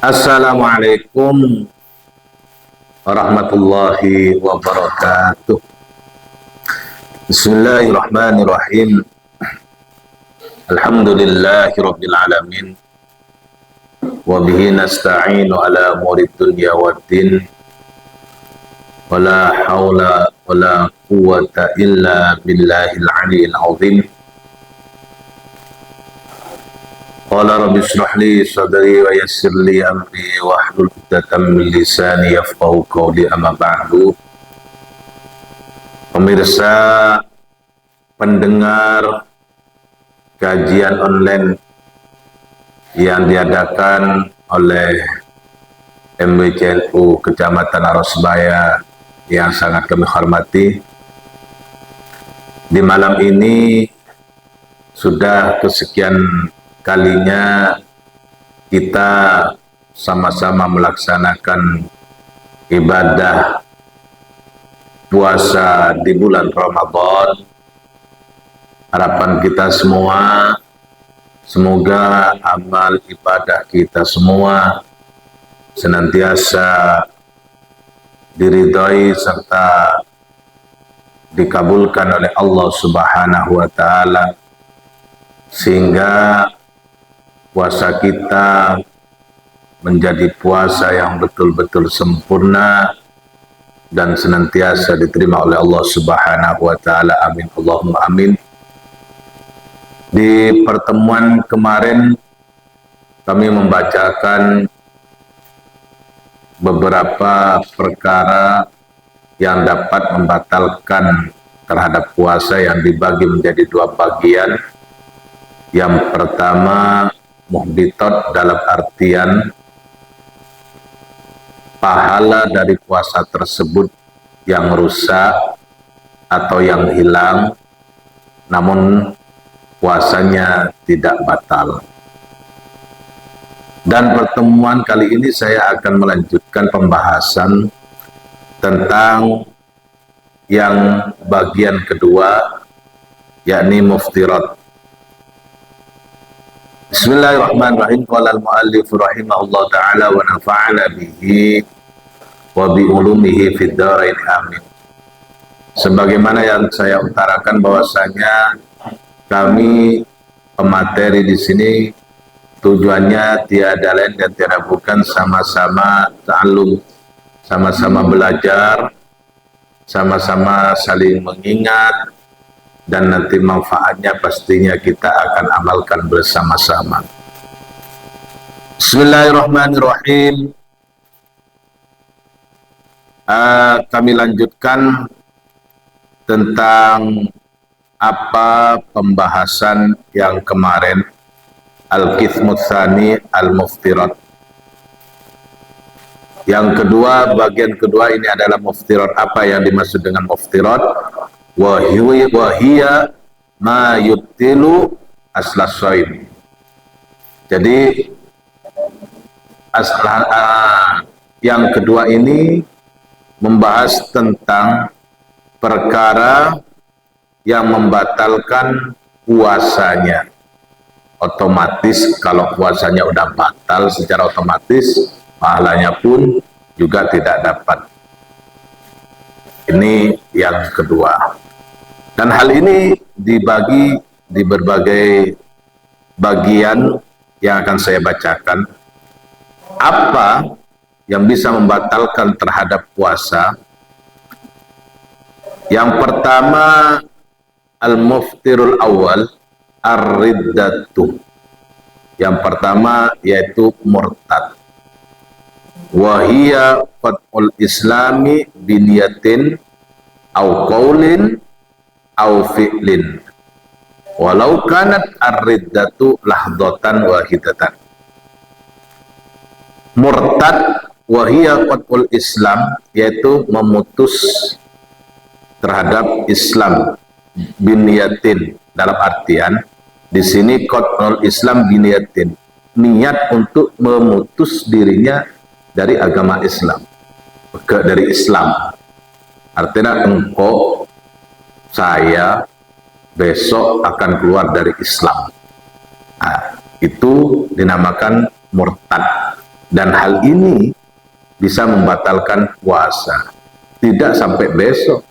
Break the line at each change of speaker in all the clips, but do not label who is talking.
Assalamualaikum warahmatullahi wabarakatuh. Bismillahirrahmanirrahim. Alhamdulillahi rabbil alamin. Wa bihi nasta'inu ala umuri dunya waddin. Wa la hawla wa la quwwata illa billahil aliyyil azim. Qala rabbi shrah li sadri wa yassir li amri wahlul 'uqdatam min lisani yafqahu qawli, amma ba'du. Pemirsa pendengar kajian online yang diadakan oleh MWCNU Kecamatan Arosbaya yang sangat kami hormati, di malam ini sudah kesekian kalinya kita sama-sama melaksanakan ibadah puasa di bulan Ramadan. Harapan kita semua, semoga amal ibadah kita semua senantiasa diridhai serta dikabulkan oleh Allah Subhanahu wa Ta'ala, sehingga puasa kita menjadi puasa yang betul-betul sempurna dan senantiasa diterima oleh Allah Subhanahu wa Ta'ala. Amin Allahumma amin. Di pertemuan kemarin kami membacakan beberapa perkara yang dapat membatalkan terhadap puasa yang dibagi menjadi dua bagian. Yang pertama, muhbitot dalam artian pahala dari puasa tersebut yang rusak atau yang hilang, namun puasanya tidak batal. Dan pertemuan kali ini saya akan melanjutkan pembahasan tentang yang bagian kedua, yakni muftirat. Bismillahirrahmanirrahim. Qala al-muallif rahimahullah ta'ala wa nafa'ana bihi wa bi ulumihi fid dharain amin. Sebagaimana yang saya utarakan bahwasanya kami pemateri di sini tujuannya tiada lain dan tiada bukan sama-sama ta'allum, sama-sama belajar, sama-sama saling mengingat, dan nanti manfaatnya pastinya kita akan amalkan bersama-sama. Bismillahirrahmanirrahim. Kami lanjutkan tentang apa pembahasan yang kemarin, Al-Qismus Tsani Al-Muftirat. Yang kedua, bagian kedua ini adalah muftirat. Apa yang dimaksud dengan muftirat? Wahiyya ma yubtilu aslas shaim. Jadi yang kedua ini membahas tentang perkara yang membatalkan puasanya. Otomatis kalau puasanya udah batal secara otomatis, pahalanya pun juga tidak dapat. Ini yang kedua. Dan hal ini dibagi di berbagai bagian yang akan saya bacakan. Apa yang bisa membatalkan terhadap puasa? Yang pertama, al-muftirul awal ar-riddatu. Yang pertama yaitu murtad. Wahiyya qat'ul islami biniyatin au qaulin au fi'lin walau kanat ar-riddatu lahdatan wahidatan. Murtad wahiyya qat'ul islam, yaitu memutus terhadap Islam biniyatin, dalam artian di sini qat'ul islam biniyatin, niat untuk memutus dirinya dari agama Islam, dari Islam. Artinya engkau, saya besok akan keluar dari Islam. Nah, itu dinamakan murtad. Dan hal ini bisa membatalkan puasa. Tidak sampai besok.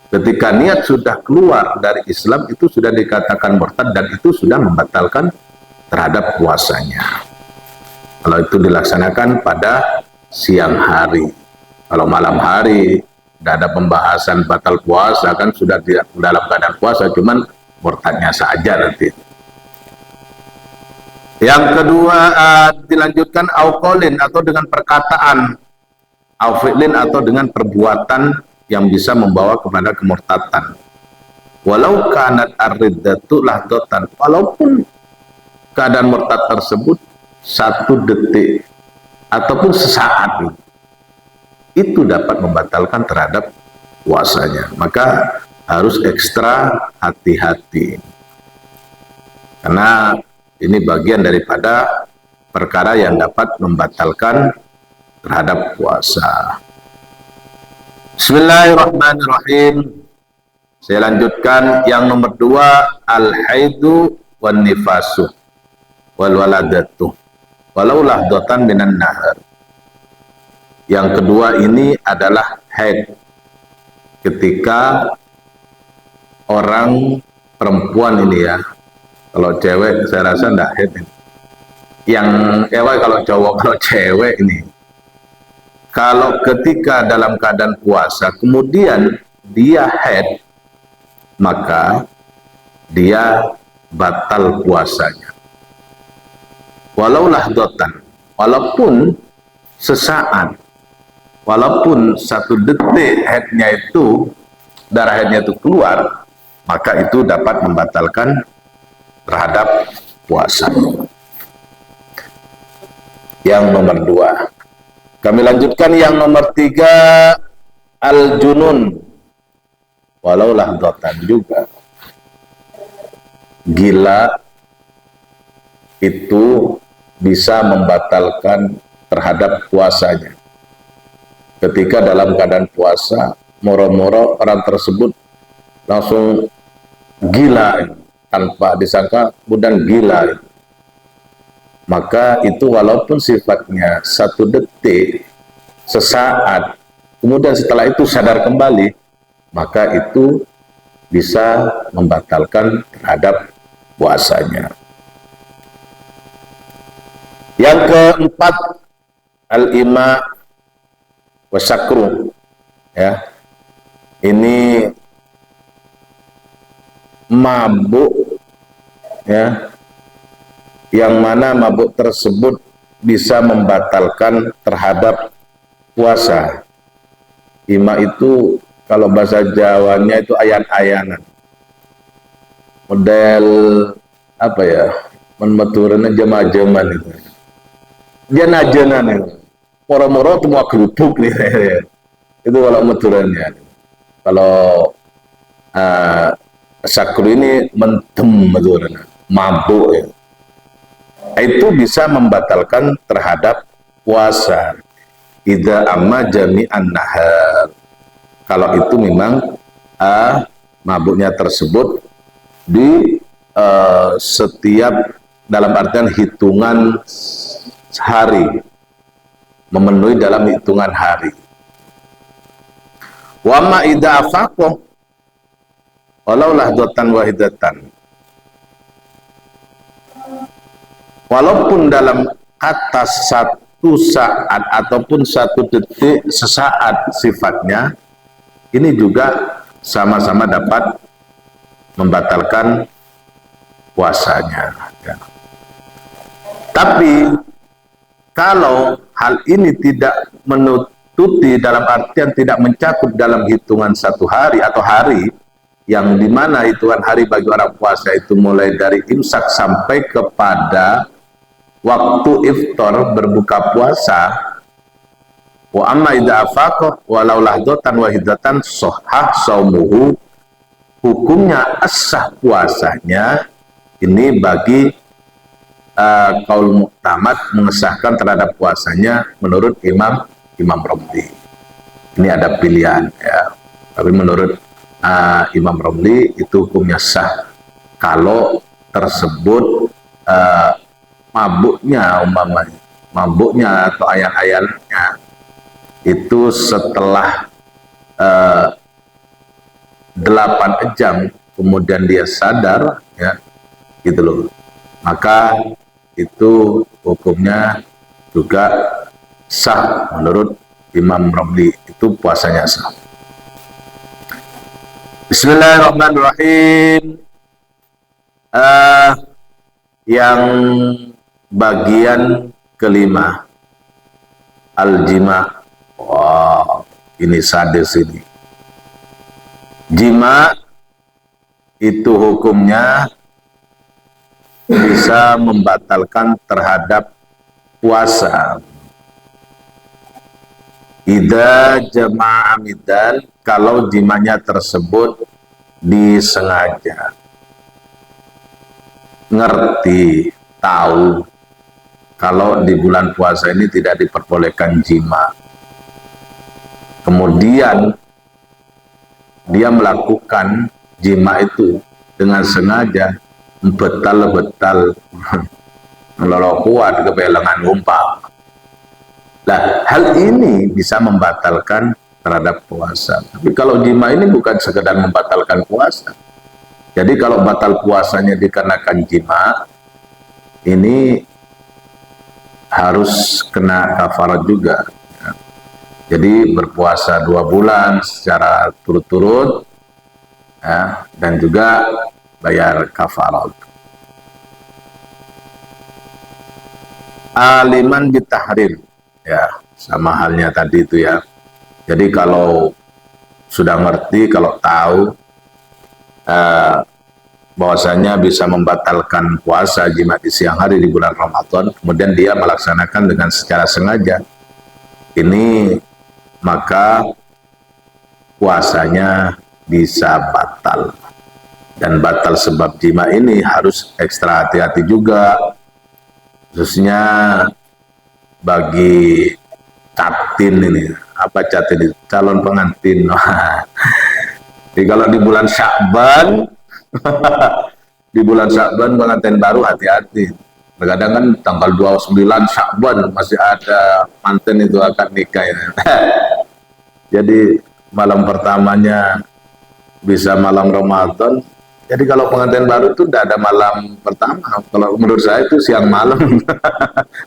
Ketika niat sudah keluar dari Islam, itu sudah dikatakan murtad dan itu sudah membatalkan terhadap puasanya. Kalau itu dilaksanakan pada siang hari. Kalau malam hari tidak ada pembahasan batal puasa, kan sudah tidak dalam keadaan puasa, cuman murtadnya saja nanti. Yang kedua, dilanjutkan auqolin atau dengan perkataan, aufi'lin atau dengan perbuatan yang bisa membawa kepada kemurtatan. Walau kanat ar-riddatu lahdatan, walaupun keadaan murtad tersebut 1 detik ataupun sesaat, itu dapat membatalkan terhadap puasanya. Maka harus ekstra hati-hati, karena ini bagian daripada perkara yang dapat membatalkan terhadap puasa. Bismillahirrahmanirrahim. Saya lanjutkan yang nomor 2, al-haidu wan nifasu wal waladatu walau lahdatan minan nahar. Yang kedua ini adalah haid, ketika orang perempuan ini ya, kalau cewek saya rasa enggak haid ini. Yang kalau cowok, kalau cewek ini, kalau ketika dalam keadaan puasa kemudian dia haid, maka dia batal puasanya. Walau lahdatan, walaupun sesaat, walaupun 1 detik haidnya itu, darah haidnya itu keluar, maka itu dapat membatalkan terhadap puasa. Yang nomor 2. Kami lanjutkan yang nomor 3, al-junun walau lahdatan juga. Gila itu bisa membatalkan terhadap puasanya. Ketika dalam keadaan puasa, moro-moro orang tersebut langsung gila, tanpa disangka kemudian gila, maka itu walaupun sifatnya 1 detik, sesaat, kemudian setelah itu sadar kembali, maka itu bisa membatalkan terhadap puasanya. Yang keempat, al-ima wasyakru, ya, ini mabuk, ya, yang mana mabuk tersebut bisa membatalkan terhadap puasa. Ima itu kalau bahasa Jawanya itu ayan-ayanan, model apa ya, menmeturnya jema-jeman itu, jenajenan itu, moro-moro semua kerupuk nih. Itu kalau meturannya. Kalau sakru ini mentem meturannya, mabuk ya. Itu bisa membatalkan terhadap puasa. Idza amma jami'an nahar, kalau itu memang mabuknya tersebut di setiap, dalam artian hitungan hari, memenuhi dalam hitungan hari. Wa ma idza afaqo walau lahdatan wahidatan, walaupun dalam atas 1 saat ataupun 1 detik, sesaat sifatnya, ini juga sama-sama dapat membatalkan puasanya. Ya. Tapi kalau hal ini tidak menutupi, dalam artian tidak mencakup dalam hitungan 1 hari atau hari, yang dimana hitungan hari bagi orang puasa itu mulai dari imsak sampai kepada waktu iftar, berbuka puasa. Wa amma idza afaqa walau lahdatan wahidatan sahah saumuhu, hukumnya as-sah puasanya. Ini bagi kaul muktamad mengesahkan terhadap puasanya menurut Imam Romli. Ini ada pilihan ya, tapi menurut Imam Romli itu hukumnya sah kalau tersebut mabuknya umpamanya mabuknya atau ayan-ayannya itu setelah 8 jam kemudian dia sadar, ya, gitu loh, maka itu hukumnya juga sah menurut Imam Romli, itu puasanya sah. Bismillahirrahmanirrahim. Yang bagian kelima, al-jima. Wow, ini sadis ini. Jima itu hukumnya bisa membatalkan terhadap puasa. Idza jama'a amidan, kalau jimanya tersebut disengaja. Ngerti, tahu kalau di bulan puasa ini tidak diperbolehkan jima. Kemudian dia melakukan jima itu dengan sengaja, betal-betal kalau kuat kebelangan umpak. Nah, hal ini bisa membatalkan terhadap puasa. Tapi kalau jima ini bukan sekedar membatalkan puasa. Jadi kalau batal puasanya dikarenakan jima, ini harus kena kafarat juga. Jadi berpuasa 2 bulan secara turut-turut, ya, dan juga bayar kafarat. Aliman bitahrim, ya, sama halnya tadi itu ya. Jadi kalau sudah ngerti, kalau tahu bahwasanya bisa membatalkan puasa jima di siang hari di bulan Ramadan, kemudian dia melaksanakan dengan secara sengaja, ini maka puasanya bisa batal. Dan batal sebab jima ini harus ekstra hati-hati juga, khususnya bagi catin ini. Apa catin itu? Calon pengantin. Jadi kalau di bulan Sya'ban di bulan Sya'ban pengantin baru hati-hati. Terkadang kan tanggal 29 Sya'ban masih ada manten itu akan nikah ya. Jadi malam pertamanya bisa malam Ramadan. Jadi kalau pengantin baru itu tidak ada malam pertama. Kalau menurut saya itu siang malam.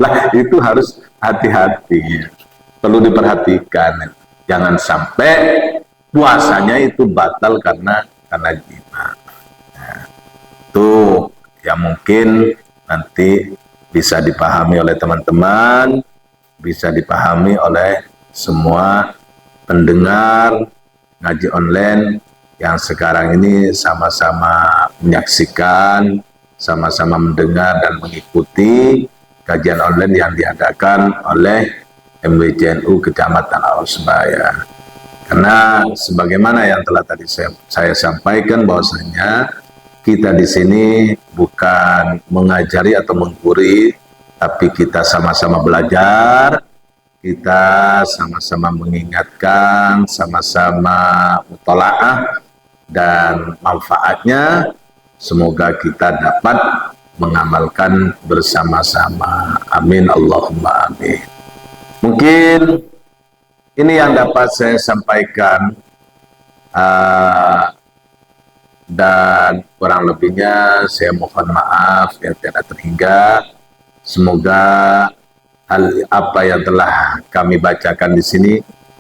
Lah itu harus hati-hati. Perlu diperhatikan. Jangan sampai puasanya itu batal karena jima. Nah, itu yang mungkin nanti bisa dipahami oleh teman-teman, bisa dipahami oleh semua pendengar ngaji online yang sekarang ini sama-sama menyaksikan, sama-sama mendengar dan mengikuti kajian online yang diadakan oleh MWJNU Kecamatan Awasbaya. Karena sebagaimana yang telah tadi saya sampaikan, bahwasanya kita di sini bukan mengajari atau mengguri, tapi kita sama-sama belajar, kita sama-sama mengingatkan, sama-sama mutalaah, dan manfaatnya semoga kita dapat mengamalkan bersama-sama. Amin Allahumma amin. Mungkin ini yang dapat saya sampaikan, dan kurang lebihnya saya mohon maaf yang tidak terhingga. Semoga hal apa yang telah kami bacakan di sini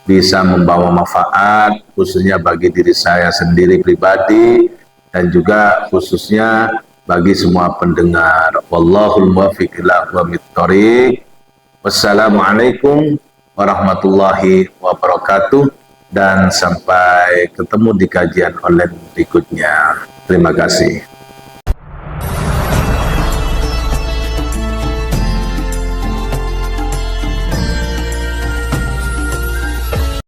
bisa membawa manfaat, khususnya bagi diri saya sendiri pribadi, dan juga khususnya bagi semua pendengar. Wallahul muwaffiq ila aqwamit thoriq. Wassalamualaikum warahmatullahi wabarakatuh, dan sampai ketemu di kajian online berikutnya. Terima kasih.